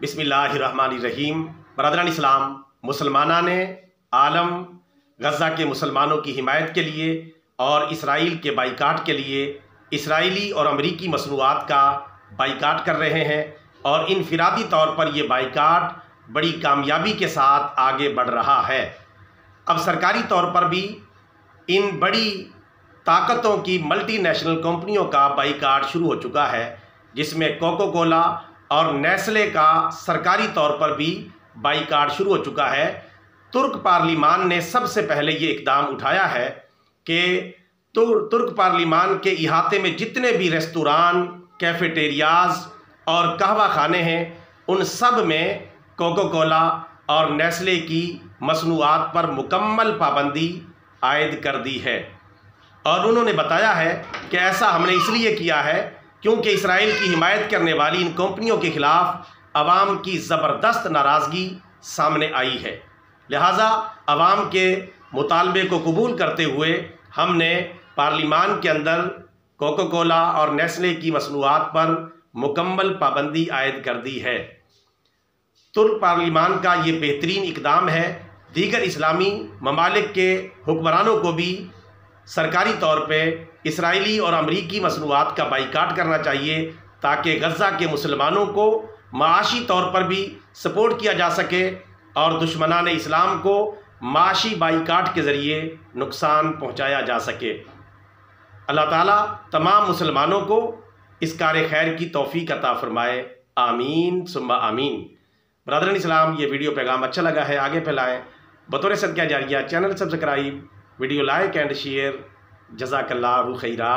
बिस्मिल्लाहिर्रहमानिर्रहीम। बरदरान इस्लाम, मुसलमाना ने आलम गज़ा के मुसलमानों की हिमायत के लिए और इसराइल के बाइकाट के लिए इसराइली और अमरीकी मसनूआत का बाइकाट कर रहे हैं और इनफिरादी तौर पर ये बाइकाट बड़ी कामयाबी के साथ आगे बढ़ रहा है। अब सरकारी तौर पर भी इन बड़ी ताकतों की मल्टी नेशनल कंपनियों का बाइकाट शुरू हो चुका है, जिसमें कोको कोला और नेस्ले का सरकारी तौर पर भी बाइकाट शुरू हो चुका है। तुर्क पार्लिमान ने सबसे पहले ये इक़दाम उठाया है कि तुर्क पार्लिमान के इहाते में जितने भी रेस्तुरान, कैफेटेरियाज़ और कहवा खाने हैं, उन सब में कोको कोला और नेस्ले की मसनूआत पर मुकम्मल पाबंदी आयद कर दी है। और उन्होंने बताया है कि ऐसा हमने इसलिए किया है क्योंकि इसराइल की हिमायत करने वाली इन कंपनियों के ख़िलाफ़ अवाम की ज़बरदस्त नाराज़गी सामने आई है। लिहाजा अवाम के मुतालबे को कबूल करते हुए हमने पार्लिमान के अंदर कोको कोला और नेस्ले की मसनूआत पर मुकम्मल पाबंदी आयद कर दी है। तुर्क पार्लिमान का ये बेहतरीन इक़दाम है। दीगर इस्लामी ममालिक के हुक्मरानों को भी सरकारी तौर पे इसराइली और अमरीकी मसनूआत का बाइकाट करना चाहिए ताकि गज़ा के मुसलमानों को माशी तौर पर भी सपोर्ट किया जा सके और दुश्मनान इस्लाम को माशी बाइकाट के ज़रिए नुकसान पहुंचाया जा सके। अल्लाह ताला तमाम मुसलमानों को इस कार खैर की तौफीक अता फरमाए। आमीन सुम्मा आमीन। ब्रदरन इस्लाम, ये वीडियो पैगाम अच्छा लगा है आगे फैलाएँ। बतौर सदका जारिया channel subscribe, video like and share. जज़ाकल्लाहु खैरा।